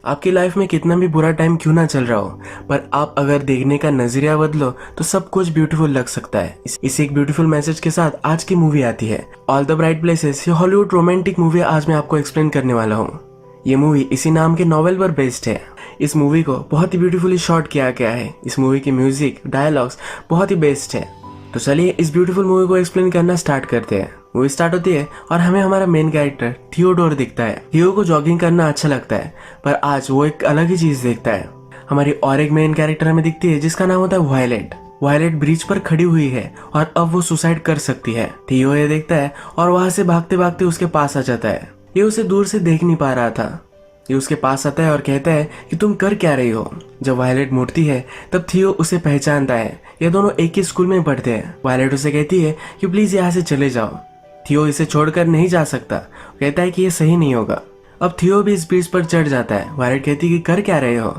आपकी लाइफ में कितना भी बुरा टाइम क्यों ना चल रहा हो, पर आप अगर देखने का नजरिया बदलो तो सब कुछ ब्यूटीफुल लग सकता है। इस एक ब्यूटीफुल मैसेज के साथ आज की मूवी आती है ऑल द ब्राइट प्लेसेस। ये हॉलीवुड रोमांटिक मूवी आज मैं आपको एक्सप्लेन करने वाला हूँ। ये मूवी इसी नाम के नॉवेल पर बेस्ड है। इस मूवी को बहुत ही ब्यूटीफुली शॉट किया गया है। इस मूवी की म्यूजिक डायलॉग्स बहुत ही बेस्ट है। तो चलिए इस ब्यूटीफुल मूवी को एक्सप्लेन करना स्टार्ट करते हैं। मूवी स्टार्ट होती है और हमें हमारा मेन कैरेक्टर थियोडोर दिखता है। थियो को जॉगिंग करना अच्छा लगता है, पर आज वो एक अलग ही चीज देखता है। हमारी और एक मेन कैरेक्टर हमें दिखती है जिसका नाम होता है वायलेट। वायलेट ब्रिज पर खड़ी हुई है और अब वो सुसाइड कर सकती है। थियो ये देखता है और वहां से भागते भागते उसके पास आ जाता है। ये उसे दूर से देख नहीं पा रहा था। ये उसके पास आता है और कहता है कि तुम कर क्या रही हो। जब वायलेट मुड़ती है तब थियो उसे पहचानता है। ये दोनों एक ही स्कूल में पढ़ते हैं। वायलेट उसे कहती है कि प्लीज यहाँ से चले जाओ। थियो इसे छोड़कर नहीं जा सकता। कहता है कि ये सही नहीं होगा। अब थियो भी इस ब्रिज पर चढ़ जाता है। वायलेट कहती है कि कर क्या रहे हो,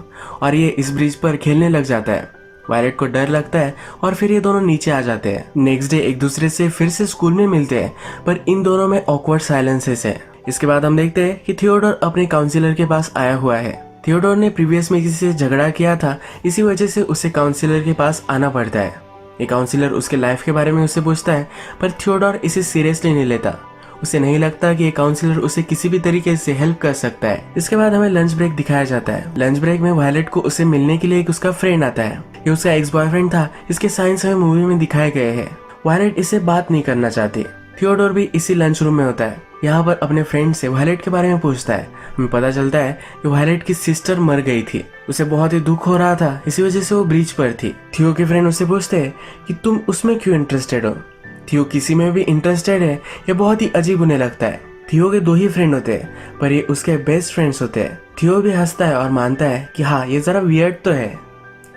और ये इस ब्रिज पर खेलने लग जाता है। वायलेट को डर लगता है और फिर ये दोनों नीचे आ जाते हैं। नेक्स्ट डे एक दूसरे से फिर से स्कूल में मिलते हैं, पर इन दोनों में ऑकवर्ड साइलेंसेस है। इसके बाद हम देखते हैं कि थियोडोर अपने काउंसिलर के पास आया हुआ है। थियोडोर ने प्रीवियस में किसी से झगड़ा किया था, इसी वजह से उसे काउंसिलर के पास आना पड़ता है। ये काउंसिलर उसके लाइफ के बारे में उससे पूछता है, पर थियोडोर इसे सीरियसली नहीं लेता। उसे नहीं लगता कि ये काउंसिलर उसे किसी भी तरीके से हेल्प कर सकता है। इसके बाद हमें लंच ब्रेक दिखाया जाता है। लंच ब्रेक में वायलेट को उसे मिलने के लिए एक उसका फ्रेंड आता है। ये उसका एक्स बॉयफ्रेंड था। इसके साइंस हमें मूवी में दिखाए गए हैं। वायलेट इसे बात नहीं करना चाहती। थियोडोर भी इसी लंच रूम में होता है। यहाँ पर अपने फ्रेंड से वायलेट के बारे में पूछता है। हमें पता चलता है कि वायलेट की सिस्टर मर गई थी। उसे बहुत ही दुख हो रहा था, इसी वजह से वो ब्रिज पर थी। थियो के फ्रेंड उससे पूछते हैं कि तुम उसमें क्यों इंटरेस्टेड हो। थियो किसी में भी इंटरेस्टेड है, ये बहुत ही अजीब उन्हें लगता है। थियो के दो ही फ्रेंड होते हैं, पर ये उसके बेस्ट फ्रेंड्स होते हैं। थियो भी हंसता है और मानता है कि हाँ ये जरा वियर्ड तो है।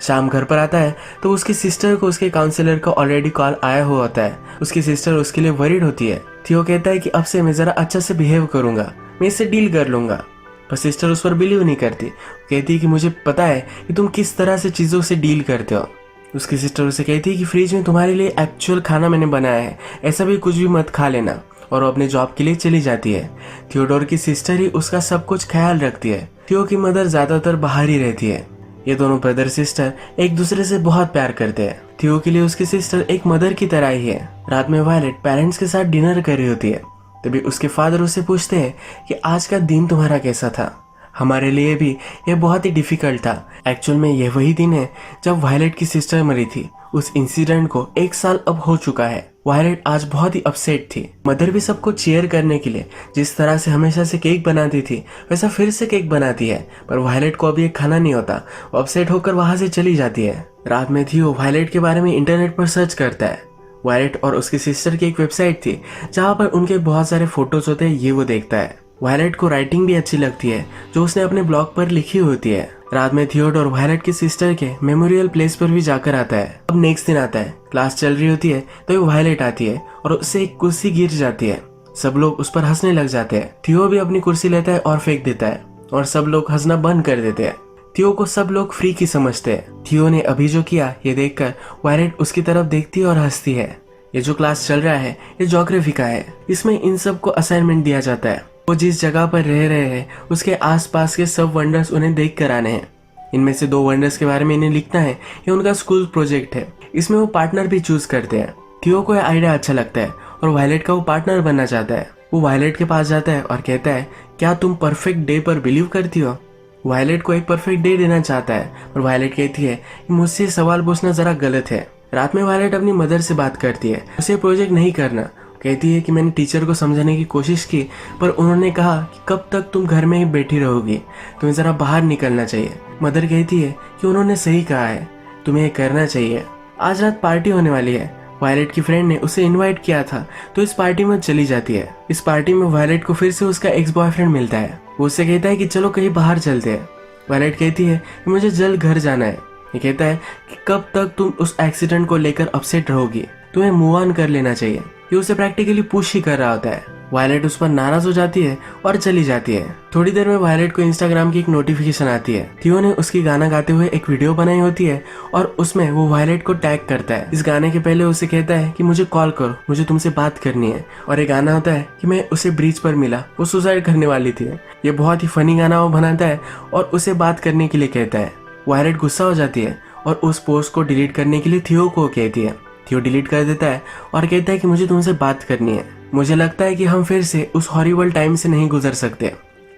शाम घर पर आता है तो उसकी सिस्टर को उसके काउंसलर का ऑलरेडी कॉल आया हुआ होता है। उसकी सिस्टर उसके लिए वरीड होती है। थियो कहता है कि अब से मैं जरा अच्छा से बिहेव करूंगा, मैं इससे डील कर लूंगा। पर सिस्टर उस पर बिलीव नहीं करती। कहती है कि मुझे पता है कि तुम किस तरह से चीजों से डील करते हो। उसकी सिस्टर उसे कहती है कि फ्रिज में तुम्हारे लिए एक्चुअल खाना मैंने बनाया है, ऐसा भी कुछ भी मत खा लेना। और वो अपने जॉब के लिए चली जाती है। थियोडोर की सिस्टर ही उसका सब कुछ ख्याल रखती है। थियो की मदर ज्यादातर बाहर ही रहती है। ये दोनों ब्रदर सिस्टर एक दूसरे से बहुत प्यार करते हैं। थियो के लिए उसकी सिस्टर एक मदर की तरह ही है। रात में वायलेट पेरेंट्स के साथ डिनर कर रही होती है, तभी उसके फादर उससे पूछते हैं कि आज का दिन तुम्हारा कैसा था। हमारे लिए भी ये बहुत ही डिफिकल्ट था। एक्चुअल में ये वही दिन है जब वायलेट की सिस्टर मरी थी। उस इंसिडेंट को 1 साल अब हो चुका है। वायलेट आज बहुत ही अपसेट थी। मदर भी सबको चीयर करने के लिए जिस तरह से हमेशा से केक बनाती थी वैसा फिर से केक बनाती है, पर वायलेट को अभी ये खाना नहीं होता। वो अपसेट होकर वहां से चली जाती है। रात में थियो वायलेट के बारे में इंटरनेट पर सर्च करता है। वायलेट और उसकी सिस्टर की एक वेबसाइट थी जहाँ पर उनके बहुत सारे फोटोज होते हैं, ये वो देखता है। वायलेट को राइटिंग भी अच्छी लगती है जो उसने अपने ब्लॉग पर लिखी होती है। रात में थियोडोर वायलेट की सिस्टर के मेमोरियल प्लेस पर भी जाकर आता है। अब नेक्स्ट दिन आता है, क्लास चल रही होती है तो वायलेट आती है और उससे एक कुर्सी गिर जाती है। सब लोग उस पर हंसने लग जाते हैं। थियो भी अपनी कुर्सी लेता है और फेंक देता है और सब लोग हंसना बंद कर देते हैं। थियो को सब लोग फ्री की समझते हैं। थियो ने अभी जो किया ये देखकर वायलेट उसकी तरफ देखती है और हंसती है। ये जो क्लास चल रहा है ये ज्योग्राफी का है। इसमें इन सब को असाइनमेंट दिया जाता है। वो जिस जगह पर रह रहे हैं उसके आसपास के सब वंडर्स उन्हें देख कर आने हैं। इनमें से 2 वंडर्स के बारे में इन्हें लिखना है। ये उनका स्कूल प्रोजेक्ट है। इसमें वो पार्टनर भी चूज करते हैं। थियो को यह आइडिया अच्छा लगता है और वायलेट का वो पार्टनर बनना चाहता है। वो वायलेट के पास जाता है और कहता है क्या तुम परफेक्ट डे पर बिलीव करती हो। वायलेट को एक परफेक्ट डे देना चाहता है, पर वायलेट कहती है कि मुझसे सवाल पूछना जरा गलत है। रात में वायलेट अपनी मदर से बात करती है, उसे प्रोजेक्ट नहीं करना। कहती है कि मैंने टीचर को समझाने की कोशिश की, पर उन्होंने कहा कि कब तक तुम घर में ही बैठी रहोगी, तुम्हें जरा बाहर निकलना चाहिए। मदर कहती है कि उन्होंने सही कहा है, तुम्हें ये करना चाहिए। आज रात पार्टी होने वाली है। वायलेट की फ्रेंड ने उसे इनवाइट किया था तो इस पार्टी में चली जाती है। इस पार्टी में वायलेट को फिर से उसका एक्स बॉयफ्रेंड मिलता है। वो उससे कहता है कि चलो कहीं बाहर चलते हैं। वायलेट कहती है कि मुझे जल्द घर जाना है। ये कहता है कि कब तक तुम उस एक्सीडेंट को लेकर अपसेट रहोगी, तुम्हें मूव ऑन कर लेना चाहिए। ये उसे प्रैक्टिकली पुश ही कर रहा होता है। वायलेट उस पर नाराज हो जाती है और चली जाती है। थोड़ी देर में वायलेट को इंस्टाग्राम की एक नोटिफिकेशन आती है। थियो ने उसकी गाना गाते हुए एक वीडियो बनाई होती है और उसमें वो वायलेट को टैग करता है। इस गाने के पहले उसे कहता है कि मुझे कॉल करो, मुझे तुमसे बात करनी है। और ये गाना होता है कि मैं उसे ब्रिज पर मिला, वो सुसाइड करने वाली थी। ये बहुत ही फनी गाना वो बनाता है और उसे बात करने के लिए कहता है। वायलेट गुस्सा हो जाती है और उस पोस्ट को डिलीट करने के लिए थियो को कहती है। थियो डिलीट कर देता है और कहता है कि मुझे तुमसे बात करनी है, मुझे लगता है कि हम फिर से उस हॉरिबल टाइम से नहीं गुजर सकते।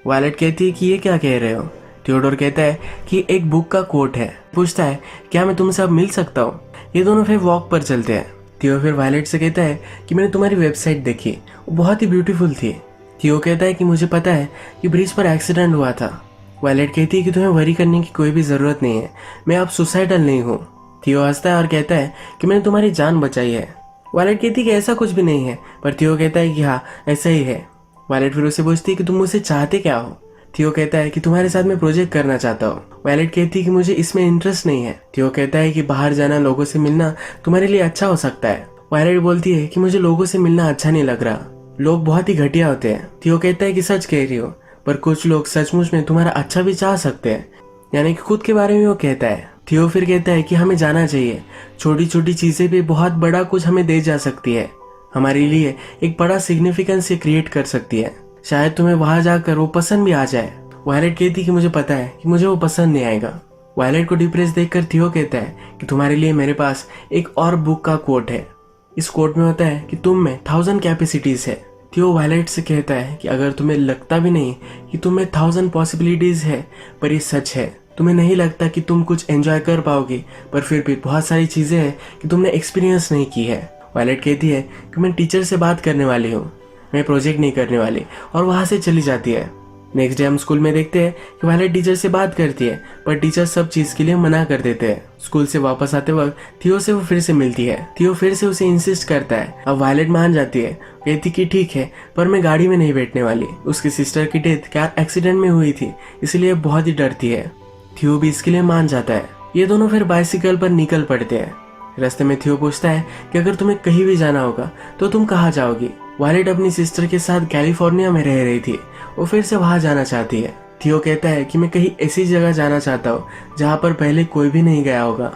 वायलेट कहती है कि ये क्या कह रहे हो। थियोडोर कहता है कि एक बुक का कोट है। पूछता है क्या मैं तुमसे अब मिल सकता हूँ। ये दोनों फिर वॉक पर चलते हैं। थियो फिर वायलेट से कहता है कि मैंने तुम्हारी वेबसाइट देखी, वो बहुत ही ब्यूटीफुल थी। थियो कहता है कि मुझे पता है कि ब्रिज पर एक्सीडेंट हुआ था। वायलेट कहती है कि तुम्हें वरी करने की कोई भी ज़रूरत नहीं है, मैं अब सुसाइडल नहीं हूँ। थियो हंसता है और कहता है कि मैंने तुम्हारी जान बचाई है। वायलेट कहती है कि ऐसा कुछ भी नहीं है, पर थियो कहता है कि हाँ ऐसा ही है। वायलेट फिर उससे पूछती है कि तुम मुझसे चाहते क्या हो। थियो कहता है कि तुम्हारे साथ मैं प्रोजेक्ट करना चाहता हूँ। वायलेट कहती है कि मुझे इसमें इंटरेस्ट नहीं है। थियो कहता है कि बाहर जाना, लोगों से मिलना तुम्हारे लिए अच्छा हो सकता है। वायलेट बोलती है कि मुझे लोगों से मिलना अच्छा नहीं लग रहा, लोग बहुत ही घटिया होते हैं। थियो कहता है कि सच कह रही हो, पर कुछ लोग सचमुच में तुम्हारा अच्छा भी चाह सकते हैं। यानी कि खुद के बारे में वो कहता है। थियो फिर कहता है कि हमें जाना चाहिए, छोटी छोटी चीजें भी बहुत बड़ा कुछ हमें दे जा सकती है, हमारे लिए एक बड़ा सिग्निफिकेंस क्रिएट कर सकती है। शायद तुम्हें वहां जाकर वो पसंद भी आ जाए। वायलेट कहती कि मुझे पता है कि मुझे वो पसंद नहीं आएगा। वायलेट को डिप्रेस देखकर थियो कहता है कि तुम्हारे लिए मेरे पास एक और बुक का कोट है। इस कोट में होता है कि तुम में 1000 कैपेसिटीज है। थियो वायलेट से कहता है कि अगर तुम्हें लगता भी नहीं कि तुम में 1000 पॉसिबिलिटीज है, पर ये सच है। तुम्हें नहीं लगता कि तुम कुछ एंजॉय कर पाओगे, पर फिर भी बहुत सारी चीजें हैं कि तुमने एक्सपीरियंस नहीं की है। वायलेट कहती है कि मैं टीचर से बात करने वाली हूँ, मैं प्रोजेक्ट नहीं करने वाली, और वहां से चली जाती है। नेक्स्ट डे हम स्कूल में देखते हैं कि वायलेट टीचर से बात करती है, पर टीचर सब चीज के लिए मना कर देते हैं। स्कूल से वापस आते वक्त थियो से वो फिर से मिलती है। थियो फिर से उसे इंसिस्ट करता है। अब वायलेट मान जाती है, कहती कि ठीक है, पर मैं गाड़ी में नहीं बैठने वाली। उसकी सिस्टर की डेथ कार एक्सीडेंट में हुई थी, इसलिए बहुत ही डरती है। थियो भी इसके लिए मान जाता है। ये दोनों फिर बाइसिकल पर निकल पड़ते हैं। रास्ते में थियो पूछता है कि अगर तुम्हें कहीं भी जाना होगा तो तुम कहाँ जाओगी। वायलेट अपनी सिस्टर के साथ कैलिफोर्निया में रह रही थी, वो फिर से वहां जाना चाहती है। थियो कहता है कि मैं कहीं ऐसी जगह जाना चाहता हूँ जहाँ पर पहले कोई भी नहीं गया होगा।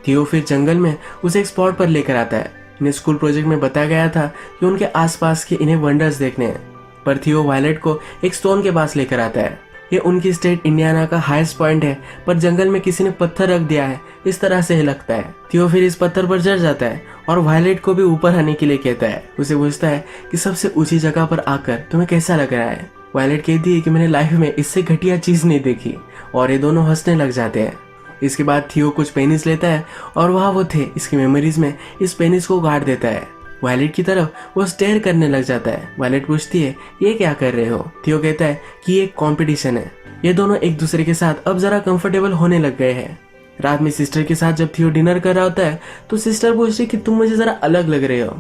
थियो फिर जंगल में उसे एक स्पॉट पर लेकर आता है। इन्हें स्कूल प्रोजेक्ट में बताया गया था कि उनके आसपास के इन्हें वंडर्स देखने हैं, पर थियो वायलेट को एक स्टोन के पास लेकर आता है। ये उनकी स्टेट इंडियाना का हाईएस्ट पॉइंट है, पर जंगल में किसी ने पत्थर रख दिया है, इस तरह से लगता है। थियो फिर इस पत्थर पर चढ़ जाता है और वायलेट को भी ऊपर आने के लिए कहता है। उसे पूछता है कि सबसे ऊंची जगह पर आकर तुम्हें कैसा लग रहा है। वायलेट कहती है कि मैंने लाइफ में इससे घटिया चीज नहीं देखी, और ये दोनों हंसने लग जाते हैं। इसके बाद थियो कुछ पेनिस लेता है और वहाँ वो थे इसकी मेमोरीज में इस पेनिस को गाड़ देता है। वायलेट की तरफ वो स्टेयर करने लग जाता है। वायलेट पूछती है ये क्या कर रहे हो। थियो कहता है कि ये एक कॉम्पिटिशन है। ये दोनों एक दूसरे के साथ अब जरा कंफर्टेबल होने लग गए हैं। रात में सिस्टर के साथ जब थियो डिनर कर रहा होता है तो सिस्टर पूछती है कि तुम मुझे जरा अलग लग रहे हो।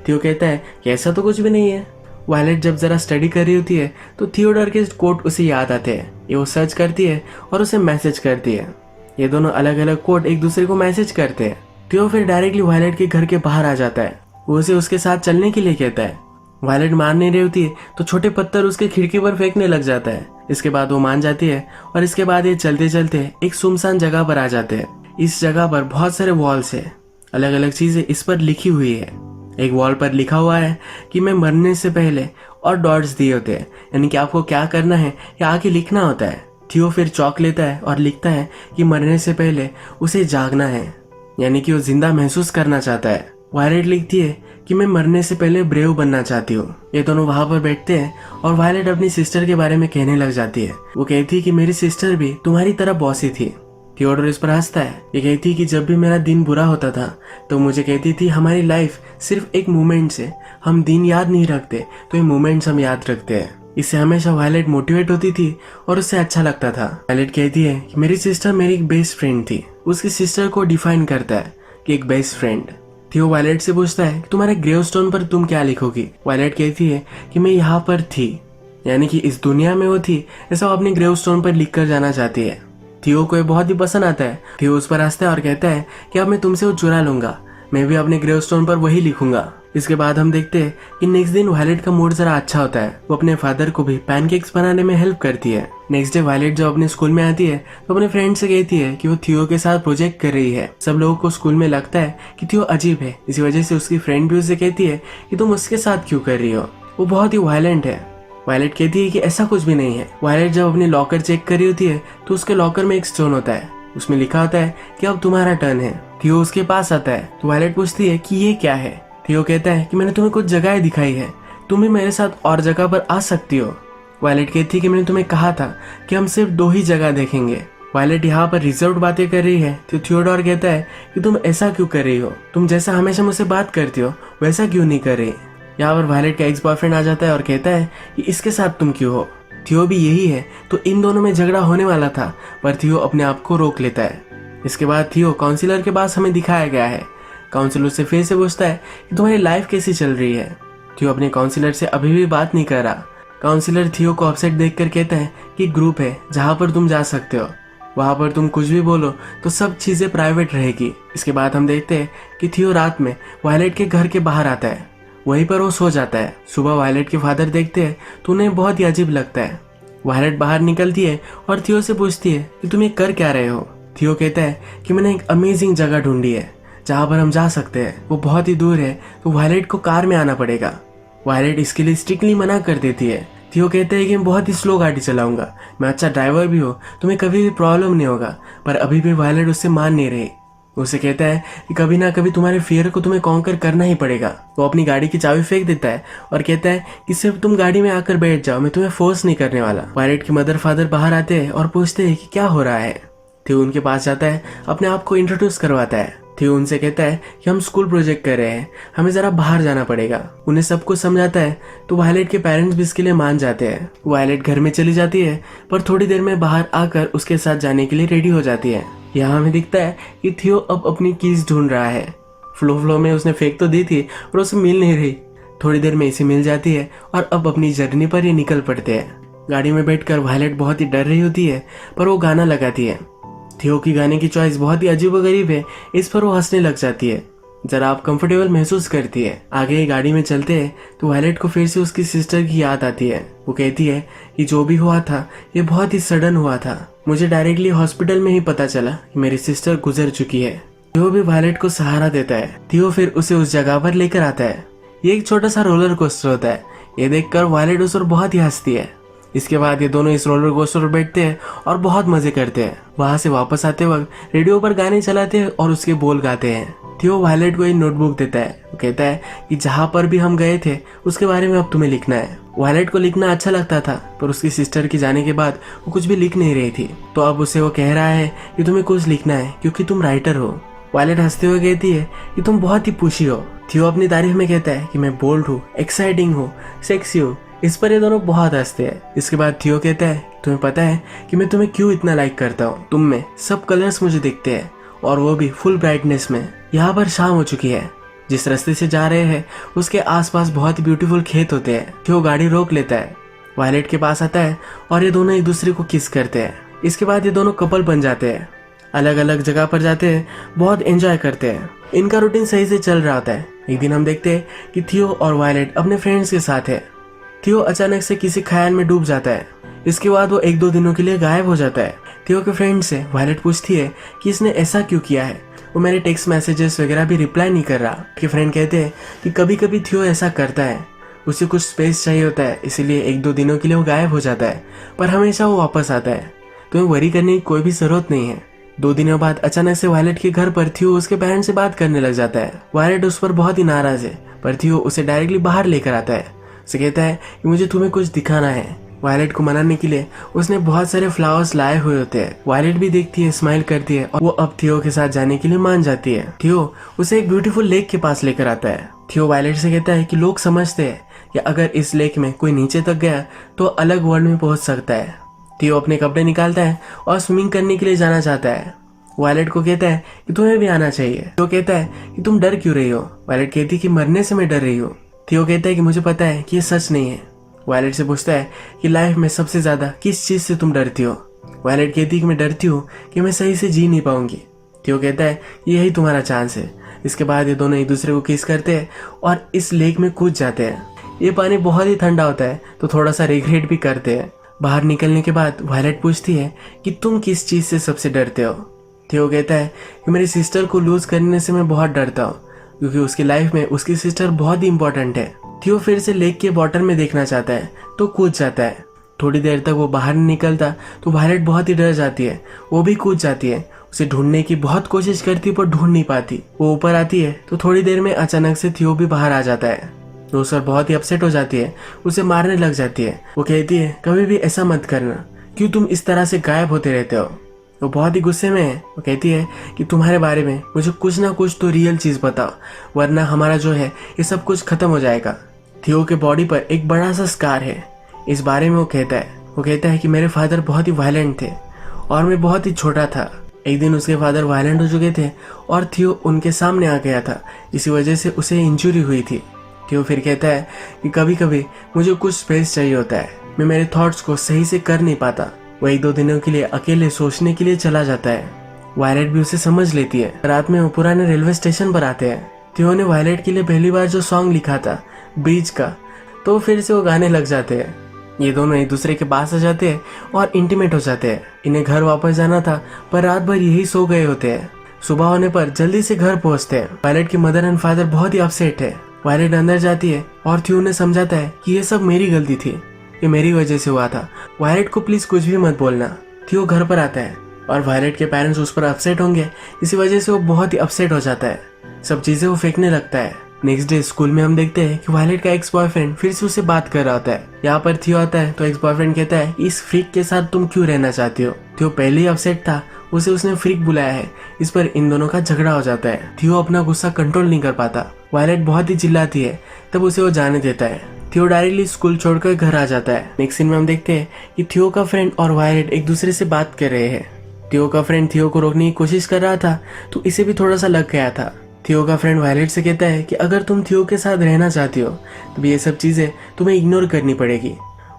थियो कहता है कि ऐसा तो कुछ भी नहीं है। वायलेट जब जरा स्टडी कर रही होती है तो थियोडोर के कोट उसे याद आते हैं। ये वो सर्च करती है और उसे मैसेज करती है। ये दोनों अलग अलग कोट एक दूसरे को मैसेज करते हैं। थियो फिर डायरेक्टली वायलेट के घर के बाहर आ जाता है। वो उसे उसके साथ चलने के लिए कहता है। वायलेट मान नहीं रही होती है तो छोटे पत्थर उसके खिड़की पर फेंकने लग जाता है। इसके बाद वो मान जाती है और इसके बाद ये चलते चलते एक सुनसान जगह पर आ जाते हैं। इस जगह पर बहुत सारे वॉल्स है, अलग अलग चीजें इस पर लिखी हुई है। एक वॉल पर लिखा हुआ है कि मैं मरने से पहले, और डॉट्स दिए होते हैं, यानी कि आपको क्या करना है या आगे लिखना होता है। थियो फिर चौक लेता है और लिखता है कि मरने से पहले उसे जागना है, यानी कि वो जिंदा महसूस करना चाहता है। वायलेट लिखती है कि मैं मरने से पहले ब्रेव बनना चाहती हूँ। ये दोनों वहां पर बैठते हैं और वायलेट अपनी सिस्टर के बारे में कहने लग जाती है। वो कहती है कि मेरी सिस्टर भी तुम्हारी तरह बॉसी थी। थियोडोर इस पर हंसता है। ये कहती है कि जब भी मेरा दिन बुरा होता था तो मुझे कहती थी हमारी लाइफ सिर्फ एक मोमेंट है, हम दिन याद नहीं रखते तो ये मोमेंट्स हम याद रखते हैं। इससे हमेशा वायलेट मोटिवेट होती थी और उससे अच्छा लगता था। वायलेट कहती है कि मेरी सिस्टर मेरी एक बेस्ट फ्रेंड थी। उसकी सिस्टर को डिफाइन करता है कि एक बेस्ट फ्रेंड। थियो वायलेट से पूछता है कि तुम्हारे ग्रेवस्टोन पर तुम क्या लिखोगी। वायलेट कहती है कि मैं यहाँ पर थी, यानी कि इस दुनिया में वो थी, ऐसा वो अपने ग्रेवस्टोन पर लिख कर जाना चाहती है। थियो को ये बहुत ही पसंद आता है। थियो उस पर हंसता है और कहता है कि अब मैं तुमसे वो चुरा लूंगा, मैं भी अपने ग्रेवस्टोन पर वही लिखूंगा। इसके बाद हम देखते हैं कि नेक्स्ट दिन वायलेट का मूड जरा अच्छा होता है। वो अपने फादर को भी पैनकेक्स बनाने में हेल्प करती है। नेक्स्ट डे वायलेट जब अपने स्कूल में आती है तो अपने फ्रेंड से कहती है कि वो थियो के साथ प्रोजेक्ट कर रही है। सब लोगों को स्कूल में लगता है कि थियो अजीब है, इसी वजह से उसकी फ्रेंड भी उसे कहती है कि तुम उसके साथ क्यों कर रही हो, वो बहुत ही वायलेंट है। वायलेट कहती है कि ऐसा कुछ भी नहीं है। वायलेट जब अपनी लॉकर चेक कर रही होती है तो उसके लॉकर में एक स्टोन होता है, उसमें लिखा होता है कि अब तुम्हारा टर्न है। थियो उसके पास आता है तो वायलेट पूछती है कि ये क्या है। थियो कहता है कि मैंने तुम्हें कुछ जगहें दिखाई है, तुम भी मेरे साथ और जगह पर आ सकती हो। वायलेट कहती है कि मैंने तुम्हें कहा था कि हम सिर्फ 2 ही जगह देखेंगे। वायलेट यहाँ पर रिजर्व बातें कर रही है तो थियोडोर कहता है कि तुम ऐसा क्यों कर रही हो, तुम जैसा हमेशा मुझसे बात करती हो वैसा क्यों नहीं कर रही। यहाँ पर वायलेट का एक्स बॉयफ्रेंड आ जाता है और कहता है कि इसके साथ तुम क्यों हो। थियो भी यही है तो इन दोनों में झगड़ा होने वाला था, पर थियो अपने आप को रोक लेता है। इसके बाद थियो काउंसिलर के पास हमें दिखाया गया है। काउंसिलर से फिर से पूछता है कि तुम्हारी लाइफ कैसी चल रही है। थियो अपने काउंसिलर से अभी भी बात नहीं कर रहा। काउंसिलर थियो को अपसेट देखकर कहता है कि ग्रुप है जहाँ पर तुम जा सकते हो, वहां पर तुम कुछ भी बोलो तो सब चीजें प्राइवेट रहेगी। इसके बाद हम देखते हैं कि थियो रात में वायलेट के घर के बाहर आता है, वहीं पर वो सो जाता है। सुबह वायलेट के फादर देखते हैं तो उन्हें बहुत ही अजीब लगता है। वायलेट बाहर निकलती है और थियो से पूछती है कि तुम ये कर क्या रहे हो। थियो कहता है कि मैंने एक अमेजिंग जगह ढूंढी है जहाँ पर हम जा सकते हैं, वो बहुत ही दूर है तो वायलेट को कार में आना पड़ेगा। वायलेट इसके लिए स्ट्रिक्टली मना कर देती है। थियो कहते हैं कि मैं बहुत ही स्लो गाड़ी चलाऊंगा, मैं अच्छा ड्राइवर भी हूँ, तुम्हें कभी भी प्रॉब्लम नहीं होगा। पर अभी भी वायलेट उससे मान नहीं रही। उसे कहता है कि कभी ना कभी तुम्हारे फियर को तुम्हें कॉन्कर करना ही पड़ेगा। वो अपनी गाड़ी की चाबी फेंक देता है और कहता है कि सिर्फ तुम गाड़ी में आकर बैठ जाओ, मैं तुम्हें फोर्स नहीं करने वाला। वायलेट के मदर फादर बाहर आते हैं और पूछते हैं कि क्या हो रहा है। थियो उनके पास जाता है, अपने आप को इंट्रोड्यूस करवाता है। थियो उनसे कहता है कि हम स्कूल प्रोजेक्ट कर रहे हैं, हमें जरा बाहर जाना पड़ेगा। उन्हें सब कुछ समझाता है तो वायलेट के पेरेंट्स भी इसके लिए मान जाते हैं। वायलेट घर में चली जाती है पर थोड़ी देर में बाहर आकर उसके साथ जाने के लिए रेडी हो जाती है। यहाँ हमें दिखता है कि थियो अब अपनी कीज ढूंढ रहा है। फ्लो में उसने फेंक तो दी थी पर उसे मिल नहीं रही। थोड़ी देर में इसे मिल जाती है और अब अपनी जर्नी पर ये निकल पड़ते हैं। गाड़ी में बैठकर वायलेट बहुत ही डर रही होती है पर वो गाना लगाती है। थियो की गाने की चॉइस बहुत ही अजीबोगरीब है, इस पर वो हंसने लग जाती है। जरा आप कंफर्टेबल महसूस करती है। आगे गाड़ी में चलते हैं तो वायलेट को फिर से उसकी सिस्टर की याद आती है। वो कहती है कि जो भी हुआ था ये बहुत ही सडन हुआ था, मुझे डायरेक्टली हॉस्पिटल में ही पता चला कि मेरी सिस्टर गुजर चुकी है। थियो भी वायलेट को सहारा देता है। थियो फिर उसे उस जगह पर लेकर आता है। ये एक छोटा सा रोलर कोस्टर होता है। ये देखकर वायलेट उस पर बहुत ही हंसती है। इसके बाद ये दोनों इस रोलर कोस्टर पर बैठते हैं और बहुत मजे करते हैं। वहां से वापस आते वक्त रेडियो पर गाने चलाते हैं और उसके बोल गाते हैं। थियो वायलेट को एक नोटबुक देता है। वो कहता है कि जहाँ पर भी हम गए थे उसके बारे में अब तुम्हें लिखना है। वायलेट को लिखना अच्छा लगता था पर उसकी सिस्टर के जाने के बाद वो कुछ भी लिख नहीं रही थी, तो अब उसे वो कह रहा है कि तुम्हें कुछ लिखना है क्योंकि तुम राइटर हो। वायलेट हंसते हुए कहती है कि तुम बहुत ही पुशी हो। थियो अपनी तारीफ में कहता है कि मैं बोल्ड हूँ, एक्साइटिंग हूँ, सेक्सी हूँ। इस पर ये दोनों बहुत हंसते हैं। इसके बाद थियो कहता है तुम्हें पता है कि मैं तुम्हें क्यों इतना लाइक करता हूँ, तुम में सब कलर्स मुझे दिखते हैं और वो भी फुल ब्राइटनेस में। यहाँ पर शाम हो चुकी है। जिस रास्ते से जा रहे हैं उसके आसपास बहुत ही ब्यूटीफुल खेत होते हैं। थियो गाड़ी रोक लेता है, वायलेट के पास आता है और ये दोनों एक दूसरे को किस करते हैं। इसके बाद ये दोनों कपल बन जाते हैं, अलग अलग जगह पर जाते हैं, बहुत एंजॉय करते हैं। इनका रूटीन सही से चल रहा होता है। एक दिन हम देखते हैं कि थियो और वायलेट अपने फ्रेंड्स के साथ है। थियो अचानक से किसी ख्याल में डूब जाता है। इसके बाद वो 1-2 दिनों के लिए गायब हो जाता है। थियो के फ्रेंड से वायलेट पूछती है कि इसने ऐसा क्यों किया है, वो मेरे टेक्स्ट मैसेजेस वगैरह भी रिप्लाई नहीं कर रहा। के फ्रेंड कहते हैं कि कभी कभी थियो ऐसा करता है, उसे कुछ स्पेस चाहिए होता है, इसीलिए 1-2 दिनों के लिए वो गायब हो जाता है, पर हमेशा वो वापस आता है। तुम्हें वरी करने की कोई भी जरूरत नहीं है। 2 दिनों बाद अचानक से वायलेट के घर पर थियो उसके पेरेंट्स से बात करने लग जाता है। वायलेट उस पर बहुत ही नाराज है पर थियो उसे डायरेक्टली बाहर लेकर आता है। उसे कहता है कि मुझे तुम्हें कुछ दिखाना है। वायलेट को मनाने के लिए उसने बहुत सारे फ्लावर्स लाए हुए होते हैं। वायलेट भी देखती है, स्माइल करती है और वो अब थियो के साथ जाने के लिए मान जाती है। थियो उसे एक ब्यूटीफुल लेक के पास लेकर आता है। थियो वायलेट से कहता है कि लोग समझते हैं कि अगर इस लेक में कोई नीचे तक गया तो अलग वर्ल्ड में पहुंच सकता है। थियो अपने कपड़े निकालता है और स्विमिंग करने के लिए जाना चाहता है। वायलेट को कहता है कि तुम्हें भी आना चाहिए। थियो कहता है कि तुम डर क्यों रही हो। वायलेट कहती है कि मरने से मैं डर रही हूँ। थियो कहता है कि मुझे पता है कि ये सच नहीं है। वायलेट से पूछता है कि लाइफ में सबसे ज्यादा किस चीज से तुम डरती हो। वायलेट कहती है कि मैं डरती हूँ कि मैं सही से जी नहीं पाऊंगी। थियो कहता है कि यही तुम्हारा चांस है। इसके बाद ये दोनों एक दूसरे को किस करते हैं और इस लेक में कूद जाते हैं। ये पानी बहुत ही ठंडा होता है तो थोड़ा सा रिग्रेट भी करते हैं। बाहर निकलने के बाद वायलेट पूछती है कि तुम किस चीज से सबसे डरते हो। थियो कहता है कि मेरी सिस्टर को लूज करने से मैं बहुत डरता हूँ। क्योंकि उसकी लाइफ में उसकी सिस्टर बहुत ही इंपॉर्टेंट है। थियो फिर से लेक के वाटर में देखना चाहता है तो कूद जाता है। थोड़ी देर तक वो बाहर नहीं निकलता तो वायलेट बहुत ही डर जाती है, वो भी कूद जाती है। उसे ढूंढने की बहुत कोशिश करती है पर ढूंढ नहीं पाती। वो ऊपर आती है तो थोड़ी देर में अचानक से थियो भी बाहर आ जाता है। तो सर बहुत ही अपसेट हो जाती है, उसे मारने लग जाती है। वो कहती है कभी भी ऐसा मत करना, क्यों तुम इस तरह से गायब होते रहते हो। वो बहुत ही गुस्से में है। वो कहती है कि तुम्हारे बारे में मुझे कुछ ना कुछ तो रियल चीज बताओ, वरना हमारा जो है ये सब कुछ खत्म हो जाएगा। थियो के बॉडी पर एक बड़ा सा स्कार है। इस बारे में वो कहता है कि मेरे फादर बहुत ही वायलेंट थे और मैं बहुत ही छोटा था। एक दिन उसके फादर वायलेंट हो चुके थे और थियो उनके सामने आ गया था, इसी वजह से उसे इंजरी हुई थी। थियो फिर कहता है कि कभी कभी मुझे कुछ स्पेस चाहिए होता है, मैं मेरे थॉट्स को सही से कर नहीं पाता। वो 1-2 दिनों के लिए अकेले सोचने के लिए चला जाता है। वायलेट भी उसे समझ लेती है। रात में वो पुराने रेलवे स्टेशन पर आते हैं। थियो ने वायलेट के लिए पहली बार जो सॉन्ग लिखा था ब्रिज का, तो फिर से वो गाने लग जाते हैं। ये दोनों एक दूसरे के पास आ जाते हैं और इंटीमेट हो जाते हैं। इन्हें घर वापस जाना था पर रात भर यही सो गए होते हैं। सुबह होने पर जल्दी से घर पहुंचते हैं। वायलेट की मदर एंड फादर बहुत ही अपसेट है। वायलेट अंदर जाती है और थियो ने समझाता है कि ये सब मेरी गलती थी, ये मेरी वजह से हुआ था, वायलेट को प्लीज कुछ भी मत बोलना। थियो घर पर आता है और वायलेट के पेरेंट्स उस पर अपसेट होंगे, इसी वजह से वो बहुत ही अपसेट हो जाता है। सब चीजें वो फेंकने लगता है। नेक्स्ट डे स्कूल में हम देखते हैं कि वायलेट का एक्स बॉयफ्रेंड फिर से उसे बात कर रहा होता है। यहाँ पर थियो आता है तो एक्स बॉयफ्रेंड कहता है इस फ्रीक के साथ तुम क्यों रहना चाहती हो। थियो पहले ही अपसेट था, उसे उसने फ्रीक बुलाया है। इस पर इन दोनों का झगड़ा हो जाता है। थियो अपना गुस्सा कंट्रोल नहीं कर पाता। वायलेट बहुत ही चिल्लाती है, तब उसे वो जाने देता है। थियो डायरेक्टली स्कूल छोड़कर घर आ जाता है। नेक्स्ट सीन में हम देखते हैं कि थियो का फ्रेंड और वायलेट एक दूसरे से बात कर रहे हैं। थियो का फ्रेंड थियो को रोकने की कोशिश कर रहा था तो इसे भी थोड़ा सा लग गया था। थियो का फ्रेंड वायलेट से कहता है कि अगर तुम थियो के साथ रहना चाहती हो तो ये सब चीजें तुम्हें इग्नोर करनी पड़ेगी।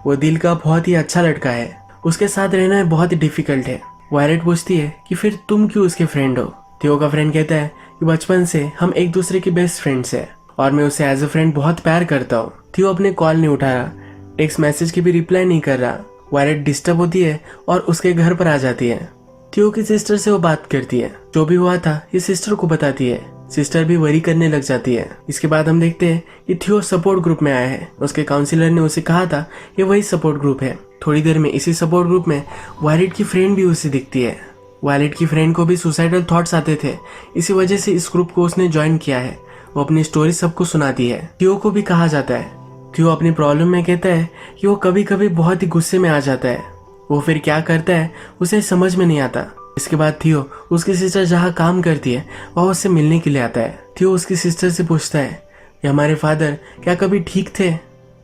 वो दिल का बहुत ही अच्छा लड़का है, उसके साथ रहना बहुत ही डिफिकल्ट है। वायलेट पूछती है कि फिर तुम क्यों उसके फ्रेंड हो। थियो का फ्रेंड कहता है कि बचपन से हम एक दूसरे के बेस्ट फ्रेंड्स हैं और मैं उसे एज अ फ्रेंड बहुत प्यार करता हूँ। थियो अपने कॉल नहीं उठा रहा, टेक्स्ट मैसेज की भी रिप्लाई नहीं कर रहा। वायलेट डिस्टर्ब होती है और उसके घर पर आ जाती है। थियो की सिस्टर से वो बात करती है, जो भी हुआ था ये सिस्टर को बताती है। सिस्टर भी वरी करने लग जाती है। इसके बाद हम देखते हैं कि थियो सपोर्ट ग्रुप में आया है। उसके काउंसिलर ने उसे कहा था कि वही सपोर्ट ग्रुप है। थोड़ी देर में इसी सपोर्ट ग्रुप में वायलेट की फ्रेंड भी उसे दिखती है। वायलेट की फ्रेंड को भी सुसाइडल थॉट्स आते थे, इसी वजह से इस ग्रुप को उसने ज्वाइन किया है। वो अपनी स्टोरी सबको सुनाती है। थियो को भी कहा जाता है। थियो अपनी प्रॉब्लम में कहता है कि वो कभी कभी बहुत ही गुस्से में आ जाता है। वो फिर क्या करता है उसे समझ में नहीं आता। इसके बाद थियो उसकी सिस्टर जहाँ काम करती है वहाँ उससे मिलने के लिए आता है। थियो उसकी सिस्टर से पूछता है कि हमारे फादर क्या कभी ठीक थे,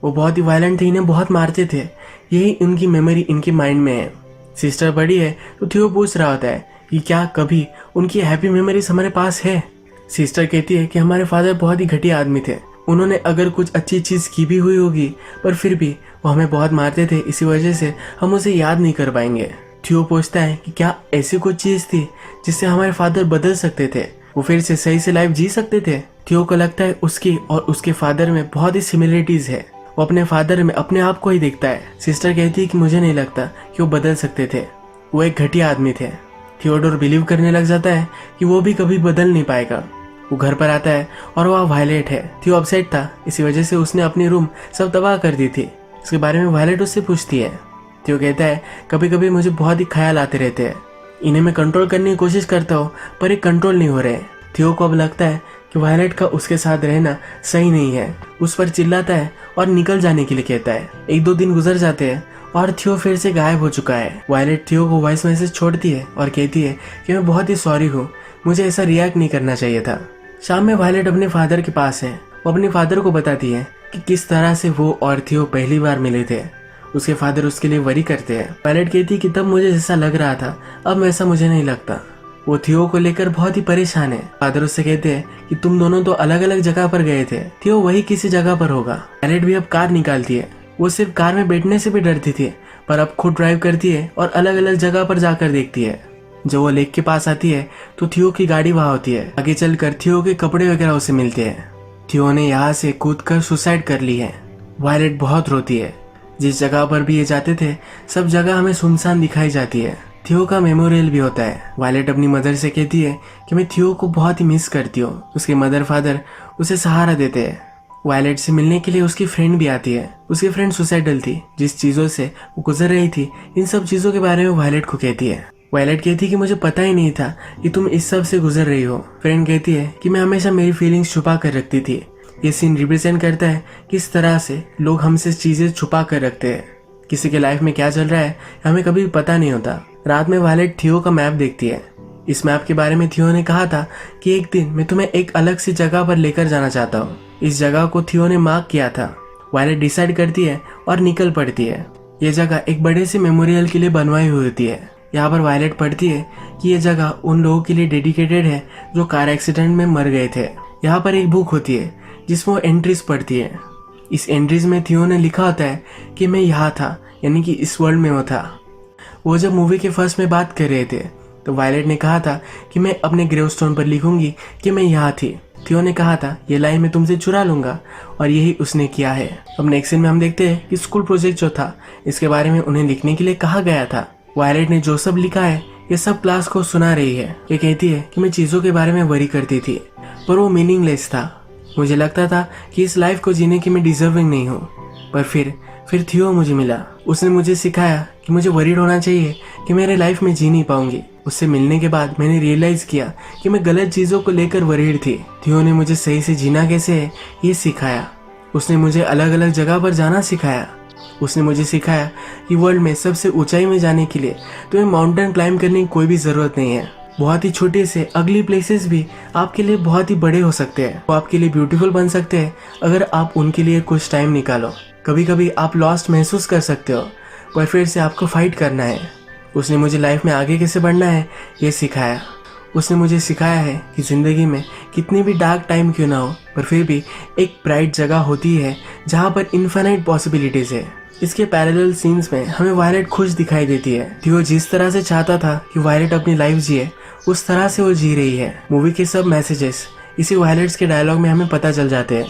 वो बहुत ही वायलेंट थे, इन्हें बहुत मारते थे, यही उनकी मेमोरी इनके माइंड में है। सिस्टर बड़ी है तो थियो पूछ रहा होता है कि क्या कभी उनकी हैप्पी मेमोरीज हमारे पास है। सिस्टर कहती है कि हमारे फादर बहुत ही घटिया आदमी थे, उन्होंने अगर कुछ अच्छी चीज की भी हुई होगी पर फिर भी वो हमें बहुत मारते थे, इसी वजह से हम उसे याद नहीं कर पाएंगे। थियो पूछता है कि क्या ऐसी कुछ चीज थी जिससे हमारे फादर बदल सकते थे, वो फिर से सही से लाइफ जी सकते थे। थियो को लगता है उसकी और उसके फादर में बहुत ही सिमिलरिटीज है, वो अपने फादर में अपने आप को ही देखता है। सिस्टर कहती है कि मुझे नहीं लगता कि वो बदल सकते थे, वो एक घटिया आदमी थे। थियोडोर बिलीव करने लग जाता है कि वो भी कभी बदल नहीं पाएगा। वो घर पर आता है और वह वायलेट है। थियो अपसेट था, इसी वजह से उसने अपनी रूम सब तबाह कर दी थी। इसके बारे में वायलेट उससे पूछती है। थियो कहता है कभी कभी मुझे बहुत ही ख्याल आते रहते हैं, इन्हें मैं कंट्रोल करने की कोशिश करता हूँ पर ये कंट्रोल नहीं हो रहे। थियो को अब लगता है कि वायलेट का उसके साथ रहना सही नहीं है, उस पर चिल्लाता है और निकल जाने के लिए कहता है। 1-2 दिन गुजर जाते हैं और थियो फिर से गायब हो चुका है। वायलेट थियो को वॉइस मैसेज छोड़ती है और कहती है कि मैं बहुत ही सॉरी हूँ, मुझे ऐसा रिएक्ट नहीं करना चाहिए था। शाम में वायलेट अपने फादर के पास है। वो अपने फादर को बताती है कि किस तरह से वो और थियो पहली बार मिले थे। उसके फादर उसके लिए वरी करते हैं। वायलेट कहती है कि तब मुझे जैसा लग रहा था अब वैसा मुझे नहीं लगता। वो थियो को लेकर बहुत ही परेशान है। फादर उससे कहते हैं कि तुम दोनों तो अलग अलग जगह पर गए थे, थियो वही किसी जगह पर होगा। वायलेट भी अब कार निकालती है। वो सिर्फ कार में बैठने से भी डरती थी पर अब खुद ड्राइव करती है और अलग अलग जगह पर जाकर देखती है। जब वो लेक के पास आती है तो थियो की गाड़ी वहां होती है। आगे चलकर थियो के कपड़े वगैरह उसे मिलते हैं। थियो ने यहाँ से कूदकर सुसाइड कर ली है। वायलेट बहुत रोती है। जिस जगह पर भी ये जाते थे सब जगह हमें सुनसान दिखाई जाती है। थियो का मेमोरियल भी होता है। वायलेट अपनी मदर से कहती है कि मैं थियो को बहुत ही मिस करती हूँ। उसके मदर फादर उसे सहारा देते हैं। वायलेट से मिलने के लिए उसकी फ्रेंड भी आती है। उसकी फ्रेंड सुसाइडल थी। जिस चीजों से वो गुजर रही थी, इन सब चीजों के बारे में वायलेट को कहती है। वायलेट कहती है कि मुझे पता ही नहीं था कि तुम इस सब से गुजर रही हो। फ्रेंड कहती है कि मैं हमेशा मेरी फीलिंग्स छुपा कर रखती थी। ये सीन रिप्रेजेंट करता है किस तरह से लोग हमसे चीजें छुपा कर रखते हैं। किसी के लाइफ में क्या चल रहा है हमें कभी पता नहीं होता। रात में वायलेट थियो का मैप देखती है। इस मैप के बारे में थियो ने कहा था कि एक दिन मैं तुम्हें एक अलग सी जगह पर लेकर जाना चाहता हूँ। इस जगह को थियो ने मार्क किया था। वायलेट डिसाइड करती है और निकल पड़ती है। ये जगह एक बड़े से मेमोरियल के लिए बनवाई हुई होती है। यहाँ पर वायलेट पढ़ती है कि ये जगह उन लोगों के लिए डेडिकेटेड है जो कार एक्सीडेंट में मर गए थे। यहाँ पर एक बुक होती है जिसमें वो एंट्रीज पढ़ती है। इस एंट्रीज में थियो ने लिखा होता है कि मैं यहाँ था, यानी कि इस वर्ल्ड में वो था। वो जब मूवी के फर्स्ट में बात कर रहे थे तो वायलेट ने कहा था कि मैं अपने ग्रेवस्टोन पर लिखूंगी कि मैं यहाँ थी। थियो ने कहा था ये लाइन मैं तुमसे चुरा लूंगा, और यही उसने किया है। अब नेक्स्ट सीन में हम देखते हैं कि स्कूल प्रोजेक्ट जो था इसके बारे में उन्हें लिखने के लिए कहा गया था। वायलेट ने जो सब लिखा है ये सब क्लास को सुना रही है। ये कहती है कि मैं चीजों के बारे में वरी करती थी पर वो मीनिंगलेस था। मुझे लगता था कि इस लाइफ को जीने की मैं डिजर्विंग नहीं हूँ, पर फिर थियो मुझे मिला। उसने मुझे सिखाया कि मुझे वरीड होना चाहिए कि मेरे लाइफ में जी नहीं पाऊंगी। उससे मिलने के बाद मैंने रियलाइज किया कि मैं गलत चीजों को लेकर वरीड थी। थियो ने मुझे सही से जीना कैसे है ये सिखाया। उसने मुझे अलग अलग जगह पर जाना सिखाया। उसने मुझे सिखाया कि वर्ल्ड में सबसे ऊंचाई में जाने के लिए तुम्हें माउंटेन क्लाइंब करने की कोई भी जरूरत नहीं है। बहुत ही छोटे से अगली प्लेसेस भी आपके लिए बहुत ही बड़े हो सकते हैं। वो आपके लिए ब्यूटीफुल बन सकते हैं अगर आप उनके लिए कुछ टाइम निकालो। कभी कभी आप लॉस्ट महसूस कर सकते हो, पर फिर से आपको फाइट करना है। उसने मुझे लाइफ में आगे कैसे बढ़ना है ये सिखाया। उसने मुझे सिखाया है कि जिंदगी में कितनी भी डार्क टाइम क्यों ना हो, पर फिर भी एक ब्राइट जगह होती है जहाँ पर इन्फिनिट पॉसिबिलिटीज है। इसके पैरेलल सीन्स में हमें वायलेट खुश दिखाई देती है। थियो जिस तरह से चाहता था कि वायलेट अपनी लाइफ जिए, उस तरह से वो जी रही है। मूवी के सब मैसेजेस इसी वायलेट्स के डायलॉग में हमें पता चल जाते हैं।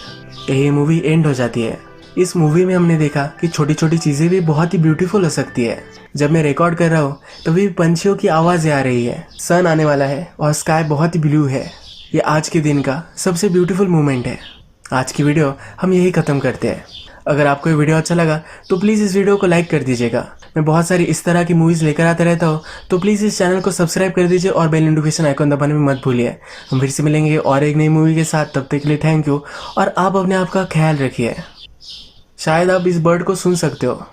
यही मूवी एंड हो जाती है। इस मूवी में हमने देखा कि छोटी छोटी चीजें भी बहुत ही ब्यूटीफुल हो सकती है। जब मैं रिकॉर्ड कर रहा हूँ तभी पंछियों की आवाजें आ रही है। सन आने वाला है और स्काई बहुत ही ब्लू है। ये आज के दिन का सबसे ब्यूटीफुल मोमेंट है। आज की वीडियो हम यही खत्म करते हैं। अगर आपको ये वीडियो अच्छा लगा तो प्लीज़ इस वीडियो को लाइक कर दीजिएगा। मैं बहुत सारी इस तरह की मूवीज़ लेकर आता रहता हूँ, तो प्लीज़ इस चैनल को सब्सक्राइब कर दीजिए और बेल नोटिफिकेशन आइकन दबाने में मत भूलिए। हम फिर से मिलेंगे और एक नई मूवी के साथ। तब तक के लिए थैंक यू, और आप अपने आप का ख्याल रखिए। शायद आप इस बर्ड को सुन सकते हो।